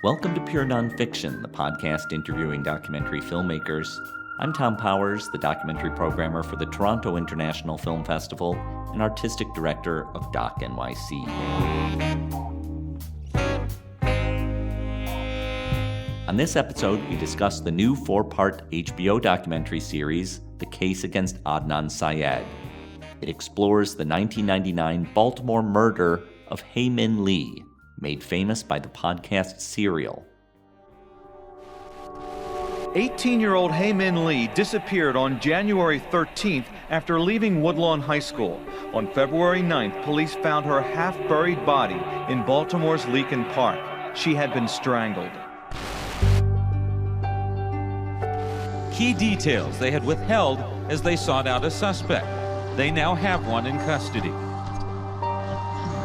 Welcome to Pure Nonfiction, the podcast interviewing documentary filmmakers. I'm Tom Powers, the documentary programmer for the Toronto International Film Festival and artistic director of Doc NYC. On this episode, we discuss the new 4-part HBO documentary series, The Case Against Adnan Syed. It explores the 1999 Baltimore murder of Hae Min Lee, made famous by the podcast Serial. 18-year-old Hae Min Lee disappeared on January 13th after leaving Woodlawn High School. On February 9th, police found her half-buried body in Baltimore's Leakin Park. She had been strangled. Key details they had withheld as they sought out a suspect. They now have one in custody.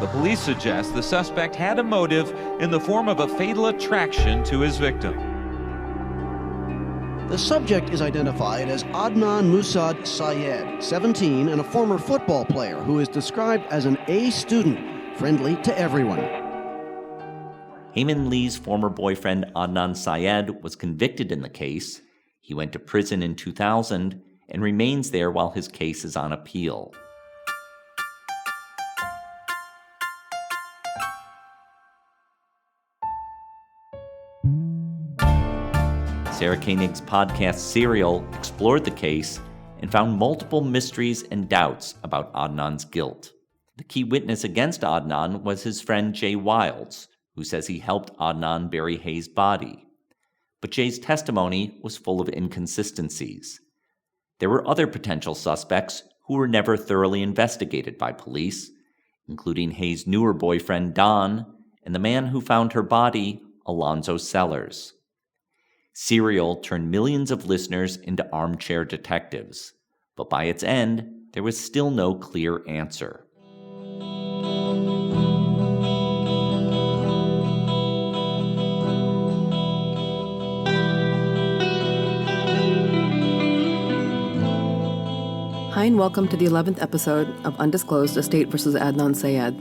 The police suggest the suspect had a motive in the form of a fatal attraction to his victim. The subject is identified as Adnan Musad Syed, 17, and a former football player who is described as an A student, friendly to everyone. Hae Min Lee's former boyfriend Adnan Syed was convicted in the case. He went to prison in 2000 and remains there while his case is on appeal. Sarah Koenig's podcast Serial explored the case and found multiple mysteries and doubts about Adnan's guilt. The key witness against Adnan was his friend Jay Wilds, who says he helped Adnan bury Hae's body. But Jay's testimony was full of inconsistencies. There were other potential suspects who were never thoroughly investigated by police, including Hae's newer boyfriend Don and the man who found her body, Alonzo Sellers. Serial turned millions of listeners into armchair detectives, but by its end, there was still no clear answer. Hi, and welcome to the 11th episode of Undisclosed Estate vs. Adnan Syed.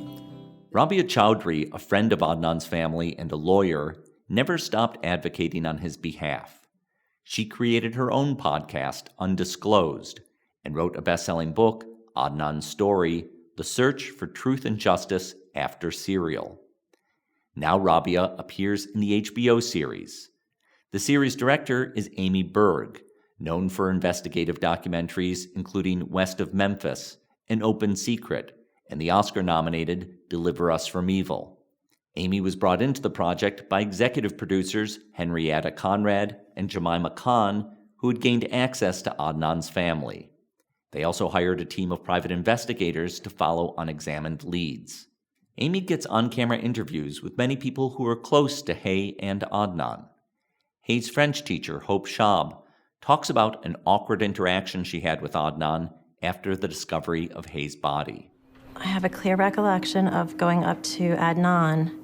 Rabia Chowdhury, a friend of Adnan's family and a lawyer, never stopped advocating on his behalf. She created her own podcast, Undisclosed, and wrote a best-selling book, Adnan's Story, The Search for Truth and Justice After Serial. Now Rabia appears in the HBO series. The series director is Amy Berg, known for investigative documentaries including West of Memphis, An Open Secret, and the Oscar-nominated Deliver Us from Evil. Amy was brought into the project by executive producers Henrietta Conrad and Jemima Khan, who had gained access to Adnan's family. They also hired a team of private investigators to follow unexamined leads. Amy gets on-camera interviews with many people who are close to Hae and Adnan. Hae's French teacher, Hope Schab, talks about an awkward interaction she had with Adnan after the discovery of Hae's body. I have a clear recollection of going up to Adnan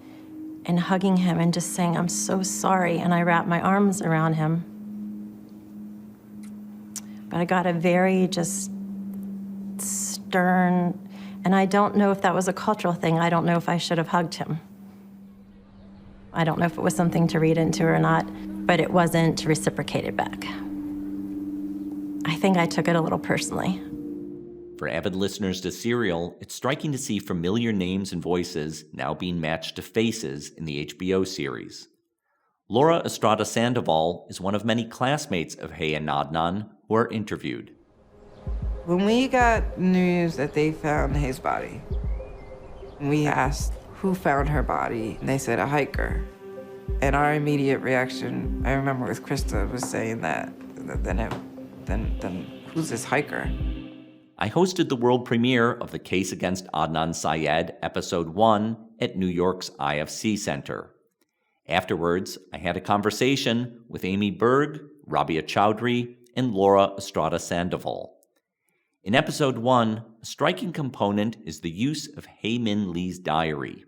and hugging him and just saying, "I'm so sorry," and I wrapped my arms around him. But I got a very just stern, and I don't know if that was a cultural thing. I don't know if I should have hugged him. I don't know if it was something to read into or not, but it wasn't reciprocated back. I think I took it a little personally. For avid listeners to Serial, it's striking to see familiar names and voices now being matched to faces in the HBO series. Laura Estrada Sandoval is one of many classmates of Hae and Adnan who are interviewed. When we got news that they found Hae's body, we asked who found her body, and they said a hiker. And our immediate reaction, I remember with Krista, was saying that, then who's this hiker? I hosted the world premiere of The Case Against Adnan Syed, Episode 1, at New York's IFC Center. Afterwards, I had a conversation with Amy Berg, Rabia Chowdhury, and Laura Estrada Sandoval. In Episode 1, a striking component is the use of Hae Min Lee's diary,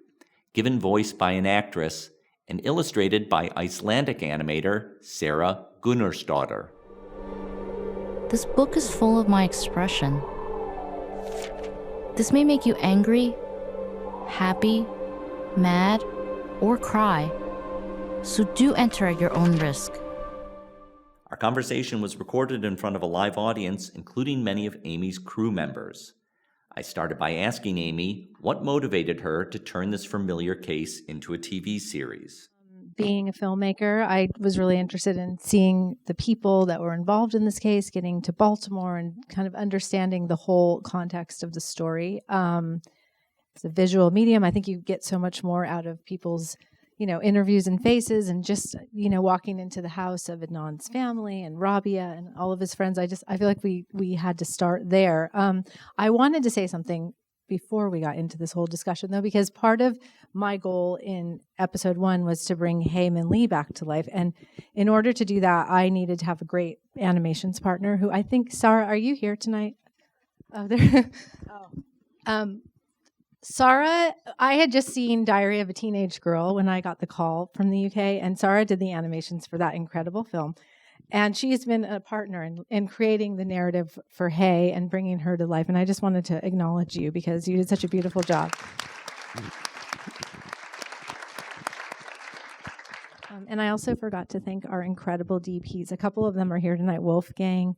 given voice by an actress and illustrated by Icelandic animator Sarah Gunnarsdóttir. This book is full of my expression. This may make you angry, happy, mad, or cry. So do enter at your own risk. Our conversation was recorded in front of a live audience, including many of Amy's crew members. I started by asking Amy what motivated her to turn this familiar case into a TV series. Being a filmmaker, I was really interested in seeing the people that were involved in this case, getting to Baltimore and kind of understanding the whole context of the story. It's a visual medium. I think you get so much more out of people's, interviews and faces and just, walking into the house of Adnan's family and Rabia and all of his friends. I feel like we had to start there. I wanted to say something before we got into this whole discussion, though, because part of my goal in episode 1 was to bring Hae Min Lee back to life. And in order to do that, I needed to have a great animations partner who I think, Sarah, are you here tonight? Oh, there. Sarah, I had just seen Diary of a Teenage Girl when I got the call from the UK, and Sarah did the animations for that incredible film. And she's been a partner in creating the narrative for Hae and bringing her to life. And I just wanted to acknowledge you because you did such a beautiful job. And I also forgot to thank our incredible DPs. A couple of them are here tonight. Wolfgang.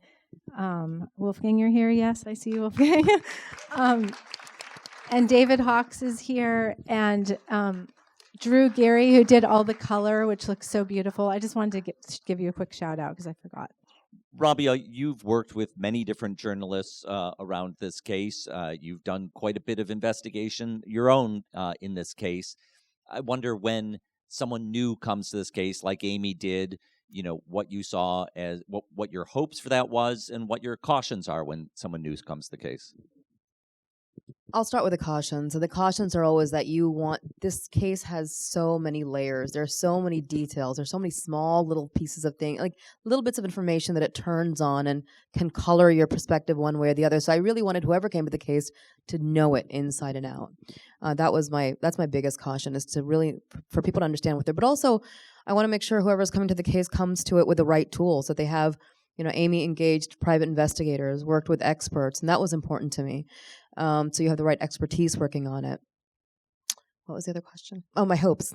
Wolfgang, you're here? Yes, I see you, Wolfgang. And David Hawks is here. And Drew Geary, who did all the color, which looks so beautiful. I just wanted to give you a quick shout out because I forgot. Rabia, you've worked with many different journalists around this case. You've done quite a bit of investigation, your own, in this case. I wonder when someone new comes to this case, like Amy did, what you saw as what your hopes for that was and what your cautions are when someone new comes to the case. I'll start with the cautions. So the cautions are always that this case has so many layers. There's so many details. There's so many small little pieces of things, like little bits of information that it turns on and can color your perspective one way or the other. So I really wanted whoever came to the case to know it inside and out. That's my biggest caution, is to really, for people to understand what they're, but also I want to make sure whoever's coming to the case comes to it with the right tools, that they have, Amy engaged private investigators, worked with experts, and that was important to me. So you have the right expertise working on it. What was the other question? Oh, my hopes.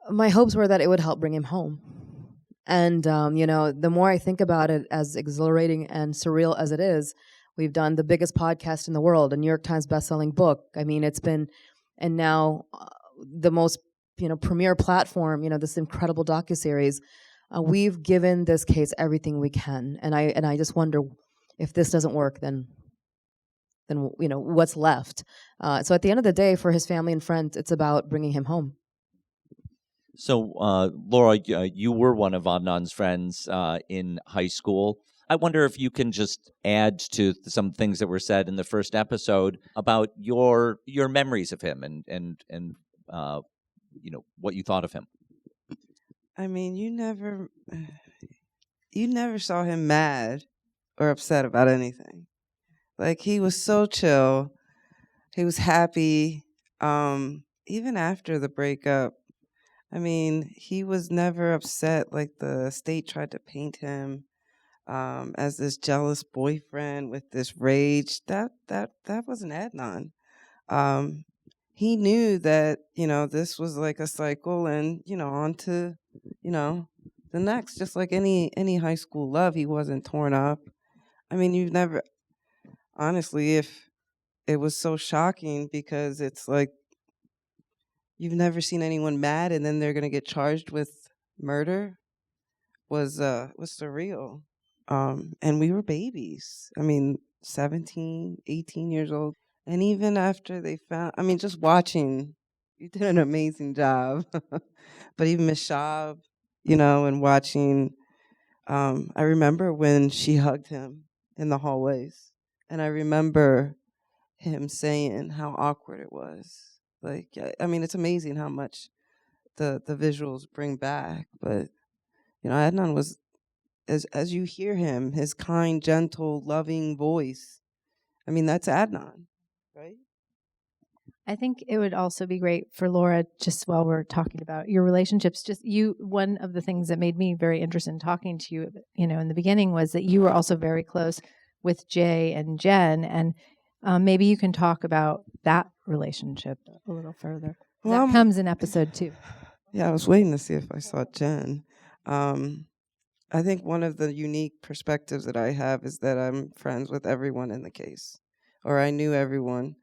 My hopes were that it would help bring him home. And, the more I think about it, as exhilarating and surreal as it is, we've done the biggest podcast in the world, a New York Times bestselling book. I mean, it's been, and now the most, premier platform, this incredible docuseries. We've given this case everything we can. And I just wonder, if this doesn't work, then what's left? So at the end of the day, for his family and friends, it's about bringing him home. So, Laura, you were one of Adnan's friends in high school. I wonder if you can just add to some things that were said in the first episode about your memories of him and what you thought of him. I mean, you never saw him mad or upset about anything. Like, he was so chill. He was happy. Even after the breakup, I mean, he was never upset. Like, the state tried to paint him as this jealous boyfriend with this rage. That wasn't Adnan. He knew that, this was like a cycle and, on to, the next. Just like any high school love, he wasn't torn up. I mean, you've never, honestly, if it was so shocking because it's like you've never seen anyone mad and then they're going to get charged with murder was surreal. And we were babies. I mean, 17, 18 years old. And even after they found, I mean, just watching, you did an amazing job. But even Miss Shab, and watching, I remember when she hugged him in the hallways. And I remember him saying how awkward it was. Like, I mean, it's amazing how much the visuals bring back. But, Adnan was, as you hear him, his kind, gentle, loving voice. I mean, that's Adnan, right? I think it would also be great for Laura, just while we're talking about your relationships, one of the things that made me very interested in talking to you, in the beginning, was that you were also very close with Jay and Jen, and maybe you can talk about that relationship a little further. That comes in episode 2. Yeah, I was waiting to see if I saw Jen. I think one of the unique perspectives that I have is that I'm friends with everyone in the case, or I knew everyone.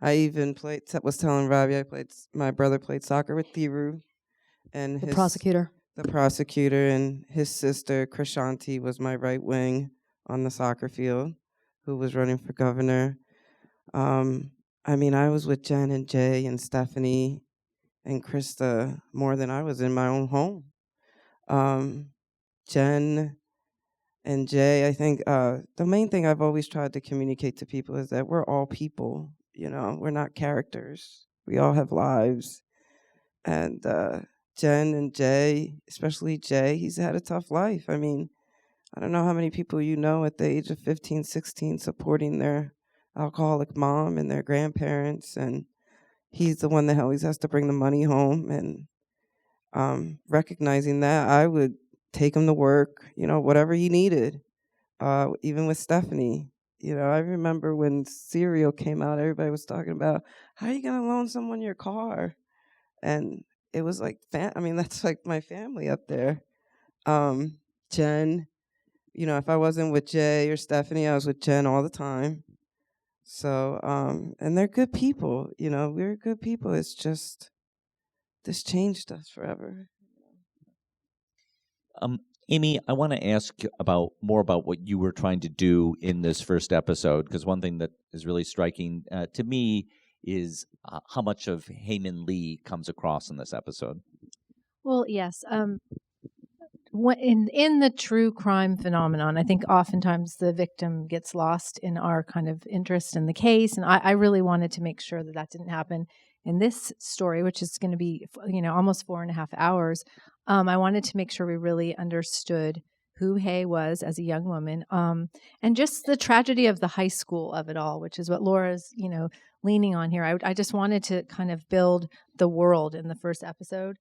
I even was telling Robbie, my brother played soccer with Thiru, and The prosecutor. the prosecutor, and his sister, Krishanti, was my right wing on the soccer field, who was running for governor. I mean, I was with Jen and Jay and Stephanie and Krista more than I was in my own home. Jen and Jay, I think the main thing I've always tried to communicate to people is that we're all people. We're not characters. We all have lives. And Jen and Jay, especially Jay, he's had a tough life. I mean, I don't know how many people you know at the age of 15, 16 supporting their alcoholic mom and their grandparents. And he's the one that always has to bring the money home. And recognizing that, I would take him to work, whatever he needed. Even with Stephanie, I remember when Serial came out, everybody was talking about, how are you going to loan someone your car? And it was like, that's like my family up there. Jen, if I wasn't with Jay or Stephanie, I was with Jen all the time. So, and they're good people, we're good people. It's just, this changed us forever. Amy, I want to ask more about what you were trying to do in this first episode, because one thing that is really striking to me is how much of Hae-Min Lee comes across in this episode. Well, yes. In the true crime phenomenon, I think oftentimes the victim gets lost in our kind of interest in the case, and I really wanted to make sure that didn't happen in this story, which is going to be almost 4.5 hours. I wanted to make sure we really understood who Hae was as a young woman, and just the tragedy of the high school of it all, which is what Laura's leaning on here. I just wanted to kind of build the world in the first episode.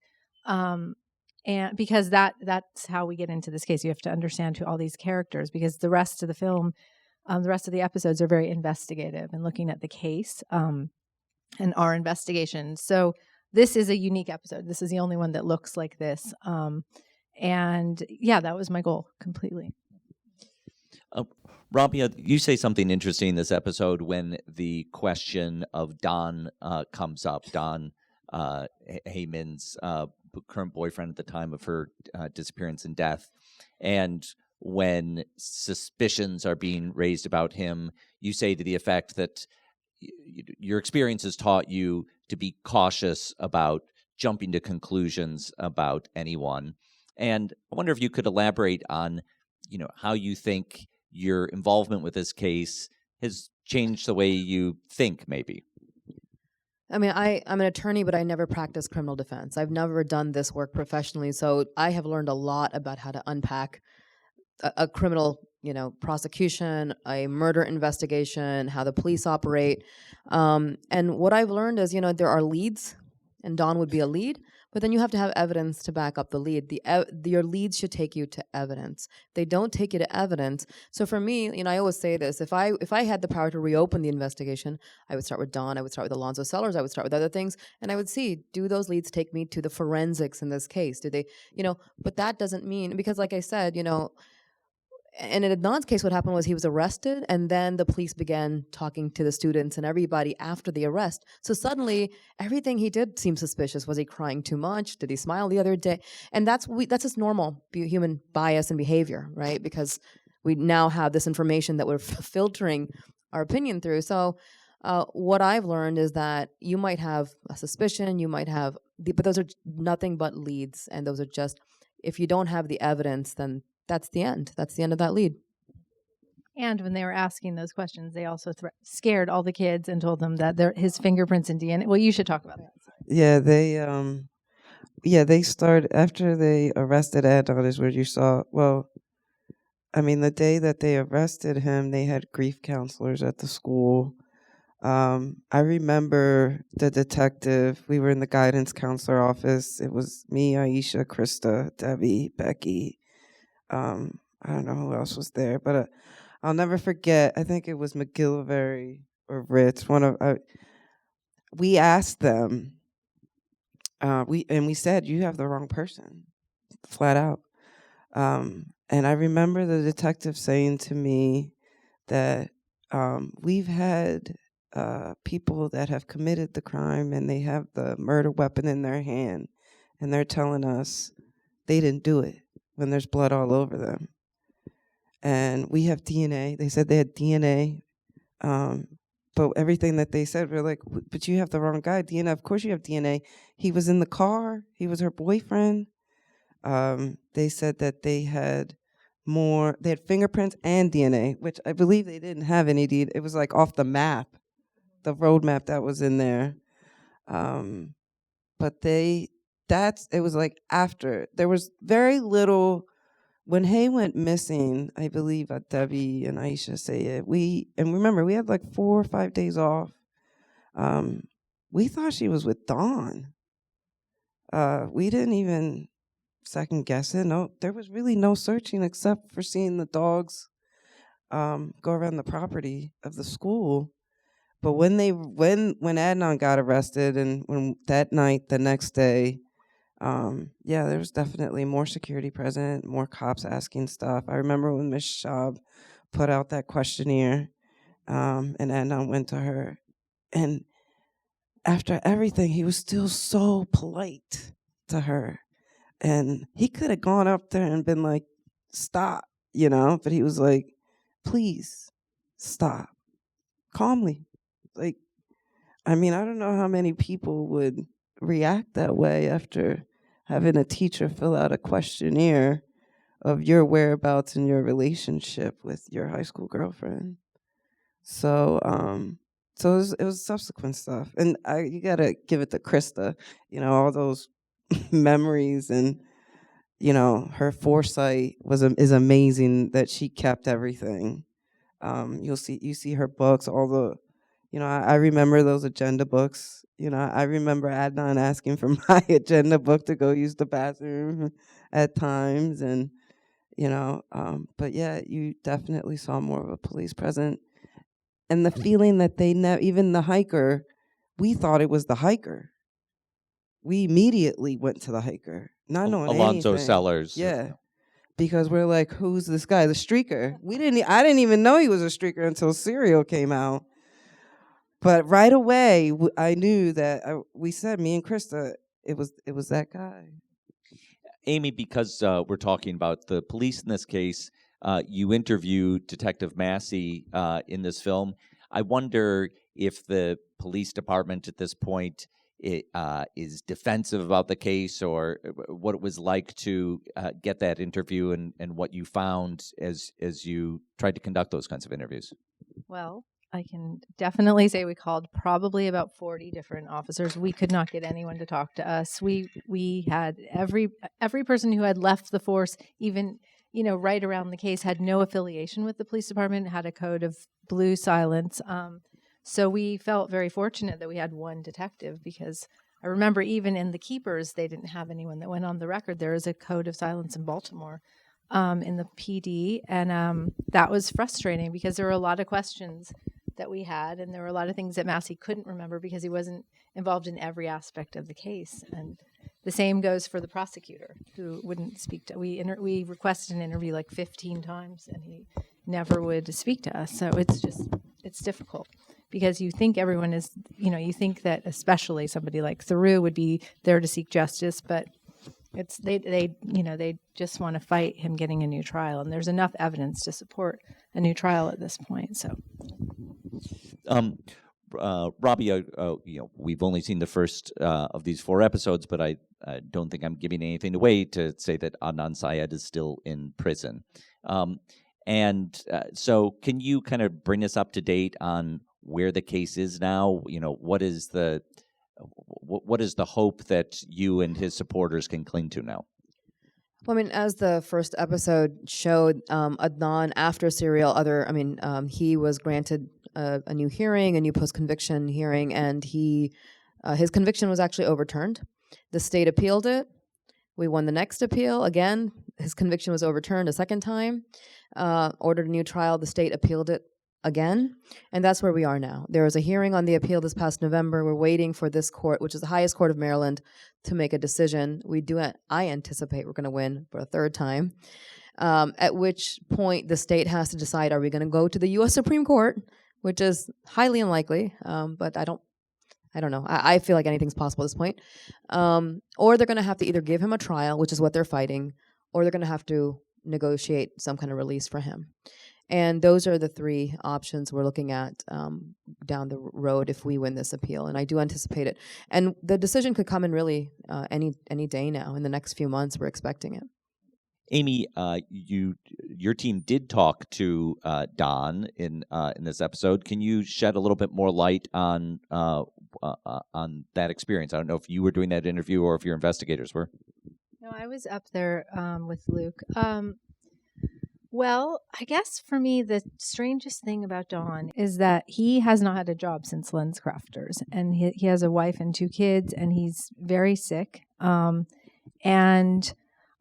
And because that's how we get into this case. You have to understand who all these characters, because the rest of the film, the rest of the episodes are very investigative and looking at the case and our investigation. So this is a unique episode. This is the only one that looks like this. And yeah, that was my goal completely. Rabia, you say something interesting in this episode when the question of Don comes up. Don, Hae-Min's current boyfriend at the time of her disappearance and death. And when suspicions are being raised about him, you say to the effect that your experience has taught you to be cautious about jumping to conclusions about anyone. And I wonder if you could elaborate on, how you think your involvement with this case has changed the way you think, maybe. I mean, I'm an attorney, but I never practiced criminal defense. I've never done this work professionally, so I have learned a lot about how to unpack a criminal, prosecution, a murder investigation, how the police operate. And what I've learned is, there are leads, and Dawn would be a lead, but then you have to have evidence to back up the lead. Your leads should take you to evidence. They don't take you to evidence. So for me, I always say this: if I had the power to reopen the investigation, I would start with Dawn. I would start with Alonzo Sellers. I would start with other things, and I would see, do those leads take me to the forensics in this case? Do they, But that doesn't mean, because like I said, and in Adnan's case, what happened was he was arrested, and then the police began talking to the students and everybody after the arrest. So suddenly, everything he did seemed suspicious. Was he crying too much? Did he smile the other day? And that's just normal human bias and behavior, right? Because we now have this information that we're filtering our opinion through. So what I've learned is that you might have a suspicion, but those are nothing but leads, and those are just, if you don't have the evidence, then that's the end. That's the end of that lead. And when they were asking those questions, they also scared all the kids and told them that his fingerprints and DNA. Well, you should talk about that. Yeah, they started after they arrested Adnan, is where you saw. Well, I mean, the day that they arrested him, they had grief counselors at the school. I remember the detective. We were in the guidance counselor office. It was me, Aisha, Krista, Debbie, Becky. I don't know who else was there, but I'll never forget. I think it was McGillivray or Ritz. We asked them, we said, you have the wrong person, flat out. And I remember the detective saying to me that we've had people that have committed the crime and they have the murder weapon in their hand, and they're telling us they didn't do it when there's blood all over them. And we have DNA. They said they had DNA. But everything that they said, we're like, but you have the wrong guy. DNA, of course you have DNA. He was in the car. He was her boyfriend. They said that they had fingerprints and DNA, which I believe they didn't have any DNA. It was like off the map, the road map that was in there. But it was like after. There was very little. When Hay went missing, I believe Debbie and Aisha Syed, remember, we had like 4 or 5 days off. We thought she was with Dawn. We didn't even second guess it. No, there was really no searching except for seeing the dogs go around the property of the school. But when Adnan got arrested, and when that night, the next day, there was definitely more security present, more cops asking stuff. I remember when Miss Schaub put out that questionnaire, and Adnan went to her, and after everything, he was still so polite to her. And he could have gone up there and been like, stop, but he was like, please stop, calmly. Like, I mean, I don't know how many people would react that way after having a teacher fill out a questionnaire of your whereabouts and your relationship with your high school girlfriend. So it was subsequent stuff. And you got to give it to Krista, all those memories, and her foresight is amazing, that she kept everything. You see her books, all the I remember those agenda books. I remember Adnan asking for my agenda book to go use the bathroom at times, and but yeah, you definitely saw more of a police presence, and the feeling that even the hiker, we thought it was the hiker. We immediately went to the hiker, not knowing Alonzo anything. Sellers. Yeah, because we're like, who's this guy? The streaker. I didn't even know he was a streaker until Serial came out. But right away, I knew that. We said, me and Krista, it was that guy. Amy, because we're talking about the police in this case, you interviewed Detective Massey in this film. I wonder if the police department at this point is defensive about the case, or what it was like to get that interview, and what you found as you tried to conduct those kinds of interviews. Well, I can definitely say we called probably about 40 different officers. We could not get anyone to talk to us. We had every person who had left the force, even right around the case, had no affiliation with the police department, had a code of blue silence. So we felt very fortunate that we had one detective, because I remember even in the Keepers, they didn't have anyone that went on the record. There is a code of silence in Baltimore, in the PD, and that was frustrating because there were a lot of questions that we had, and there were a lot of things that Massey couldn't remember because he wasn't involved in every aspect of the case. And the same goes for the prosecutor, who wouldn't speak to. We requested an interview like 15 times, and he never would speak to us. So it's difficult, because you think everyone is, you think that especially somebody like Theroux would be there to seek justice, but they just want to fight him getting a new trial, and there's enough evidence to support a new trial at this point. So, Robbie, we've only seen the first of these 4 episodes, but I don't think I'm giving anything away to say that Adnan Syed is still in prison. So can you kind of bring us up to date on where the case is now? What is the hope that you and his supporters can cling to now? Well, I mean, as the first episode showed, Adnan, after Serial, he was granted a new hearing, a new post-conviction hearing, and his conviction was actually overturned. The state appealed it. We won the next appeal. Again, his conviction was overturned a second time. Ordered a new trial. The state appealed it again, and that's where we are now. There was a hearing on the appeal this past November. We're waiting for this court, which is the highest court of Maryland, to make a decision. I anticipate we're going to win for a third time, at which point the state has to decide, are we going to go to the U.S. Supreme Court, which is highly unlikely, but I don't know. I feel like anything's possible at this point. Or they're going to have to either give him a trial, which is what they're fighting, or they're going to have to negotiate some kind of release for him. And those are the three options we're looking at down the road if we win this appeal. And I do anticipate it. And the decision could come in really any day now. In the next few months, we're expecting it. Amy, your team did talk to Don in this episode. Can you shed a little bit more light on that experience? I don't know if you were doing that interview or if your investigators were. No, I was up there with Luke. Well, I guess for me, the strangest thing about Don is that he has not had a job since Lens Crafters, and he has a wife and 2 kids, and he's very sick. And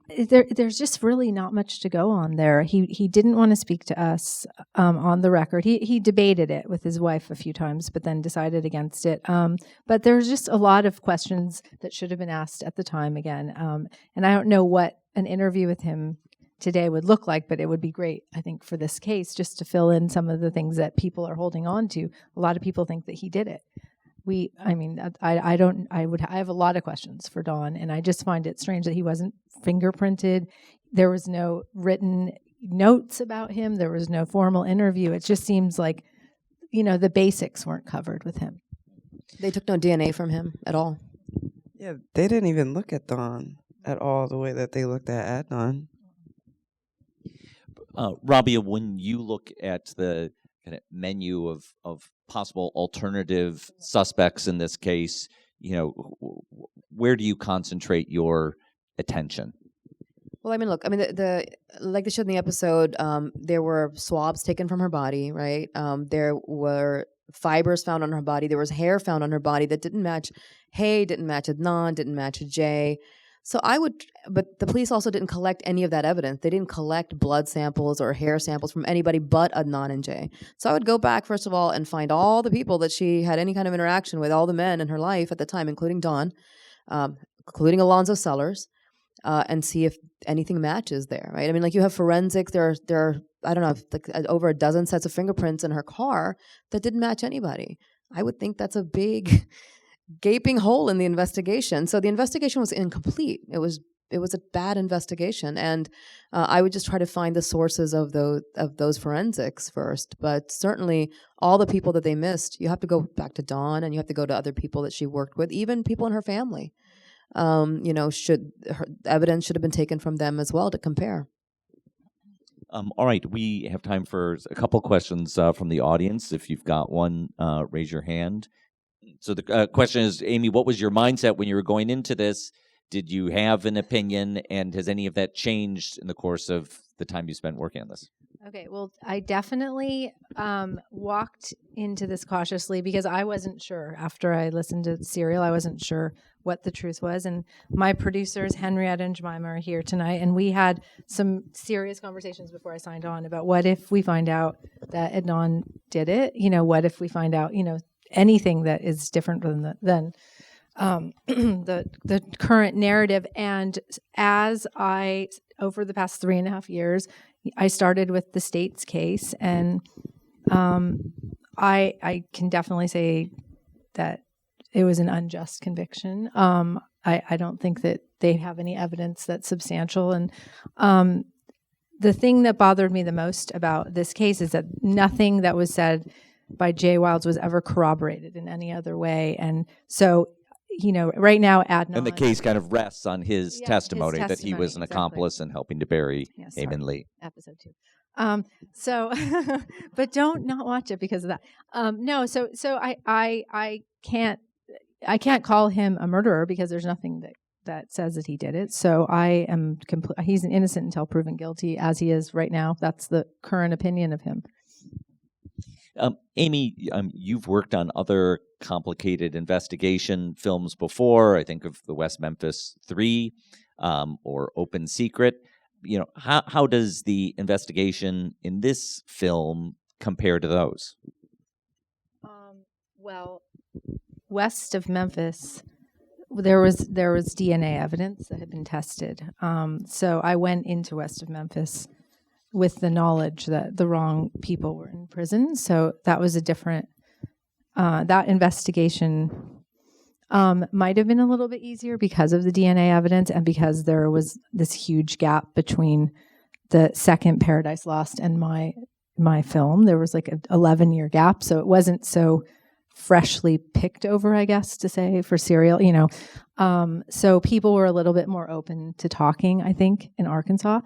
there's just really not much to go on there. He didn't want to speak to us on the record. He debated it with his wife a few times, but then decided against it. But there's just a lot of questions that should have been asked at the time again. And I don't know what an interview with him today would look like, but it would be great, I think, for this case, just to fill in some of the things that people are holding on to. A lot of people think that he did it. I have a lot of questions for Don, and I just find it strange that he wasn't fingerprinted. There was no written notes about him. There was no formal interview. It just seems like, the basics weren't covered with him. They took no DNA from him at all. Yeah, they didn't even look at Don at all the way that they looked at Adnan. Rabia, when you look at the kind of menu of possible alternative suspects in this case, where do you concentrate your attention? Well, look, the like they showed in the episode, there were swabs taken from her body, right? There were fibers found on her body. There was hair found on her body that didn't match Hay, didn't match Adnan, didn't match Jay. So but the police also didn't collect any of that evidence. They didn't collect blood samples or hair samples from anybody but Adnan and Jay. So I would go back, first of all, and find all the people that she had any kind of interaction with, all the men in her life at the time, including Don, including Alonzo Sellers, and see if anything matches there, right? You have forensics. There are I don't know, over a dozen sets of fingerprints in her car that didn't match anybody. I would think that's a big gaping hole in the investigation. So the investigation was incomplete. It was a bad investigation, and I would just try to find the sources of those forensics first. But certainly, all the people that they missed, you have to go back to Dawn, and you have to go to other people that she worked with, even people in her family. Evidence should have been taken from them as well to compare. All right, we have time for a couple questions from the audience. If you've got one, raise your hand. So the question is, Amy, what was your mindset when you were going into this? Did you have an opinion, and has any of that changed in the course of the time you spent working on this? Okay, well, I definitely walked into this cautiously because I wasn't sure. After I listened to the serial, I wasn't sure what the truth was. And my producers, Henrietta and Jemima, are here tonight, and we had some serious conversations before I signed on about what if we find out that Adnan did it? What if we find out, anything that is different than the current narrative. And as over the past 3.5 years, I started with the state's case, and I can definitely say that it was an unjust conviction. I don't think that they have any evidence that's substantial. And the thing that bothered me the most about this case is that nothing that was said by Jay Wilds was ever corroborated in any other way. And so, right now, Adnan... And the case kind of rests on his testimony that he was an accomplice in helping to bury Eamon Lee. Episode 2. But don't not watch it because of that. I can't call him a murderer because there's nothing that says that he did it. So I am he's an innocent until proven guilty, as he is right now. That's the current opinion of him. Amy, you've worked on other complicated investigation films before. I think of the West Memphis 3 or Open Secret. How does the investigation in this film compare to those? Well, west of Memphis, there was DNA evidence that had been tested. So I went into west of Memphis with the knowledge that the wrong people were in prison. So that was a different, that investigation might have been a little bit easier because of the DNA evidence and because there was this huge gap between the second Paradise Lost and my film. There was like an 11-year gap, so it wasn't so freshly picked over, I guess, to say, for Serial, so people were a little bit more open to talking, I think, in Arkansas.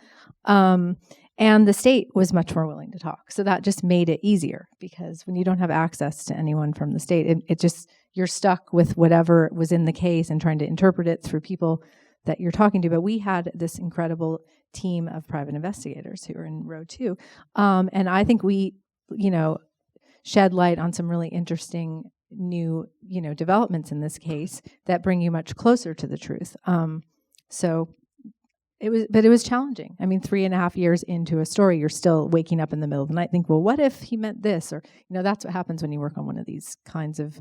And the state was much more willing to talk. So that just made it easier, because when you don't have access to anyone from the state, it just, you're stuck with whatever was in the case and trying to interpret it through people that you're talking to. But we had this incredible team of private investigators who were in row 2. And I think we, shed light on some really interesting new, developments in this case that bring you much closer to the truth. So it was challenging. I mean, 3.5 years into a story, you're still waking up in the middle of the night, think, well, what if he meant this? Or, that's what happens when you work on one of these kinds of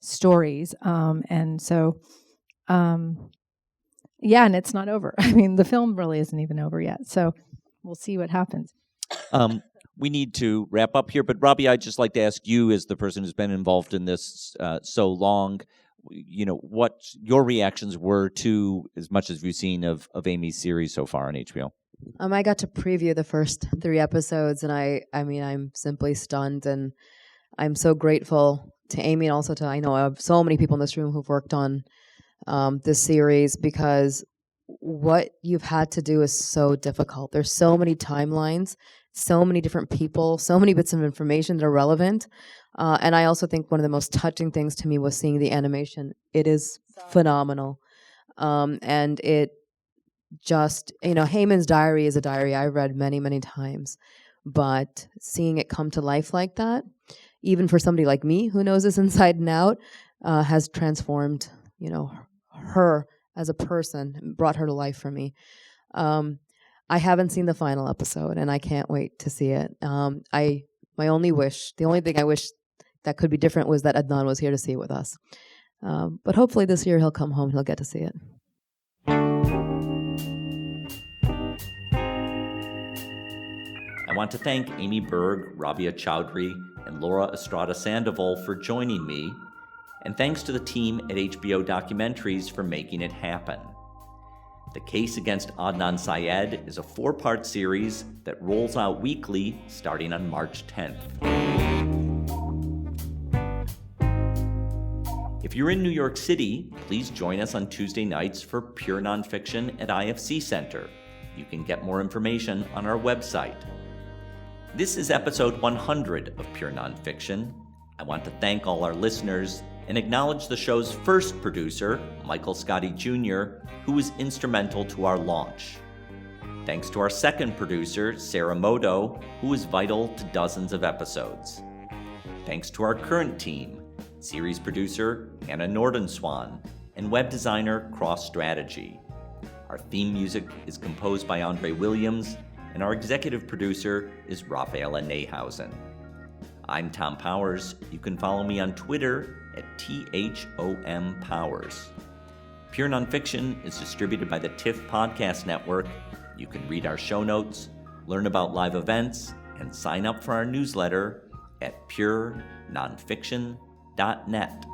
stories. And it's not over. I mean, the film really isn't even over yet. So we'll see what happens. We need to wrap up here, but Robbie, I'd just like to ask you, as the person who's been involved in this so long, what your reactions were to as much as you've seen of Amy's series so far on HBO. I got to preview the first 3 episodes, and I'm simply stunned, and I'm so grateful to Amy, and also to, I know I have so many people in this room who've worked on this series, because what you've had to do is so difficult. There's so many timelines, so many different people, so many bits of information that are relevant. And I also think one of the most touching things to me was seeing the animation. It is phenomenal. And it just, Haman's diary is a diary I've read many, many times. But seeing it come to life like that, even for somebody like me who knows this inside and out, has transformed, her as a person, brought her to life for me. I haven't seen the final episode, and I can't wait to see it. The only thing I wish that could be different was that Adnan was here to see it with us. But hopefully this year he'll come home, he'll get to see it. I want to thank Amy Berg, Rabia Chowdhury, and Laura Estrada Sandoval for joining me, and thanks to the team at HBO Documentaries for making it happen. The Case Against Adnan Syed is a 4-part series that rolls out weekly starting on March 10th. If you're in New York City, please join us on Tuesday nights for Pure Nonfiction at IFC Center. You can get more information on our website. This is episode 100 of Pure Nonfiction. I want to thank all our listeners and acknowledge the show's first producer, Michael Scotti Jr., who was instrumental to our launch. Thanks to our second producer, Sarah Modo, who was vital to dozens of episodes. Thanks to our current team, series producer Anna Nordenswan and web designer Cross Strategy. Our theme music is composed by Andre Williams, and our executive producer is Rafaela Nehausen. I'm Tom Powers. You can follow me on Twitter at THOMPowers. Pure Nonfiction is distributed by the TIFF Podcast Network. You can read our show notes, learn about live events, and sign up for our newsletter at purenonfiction.net.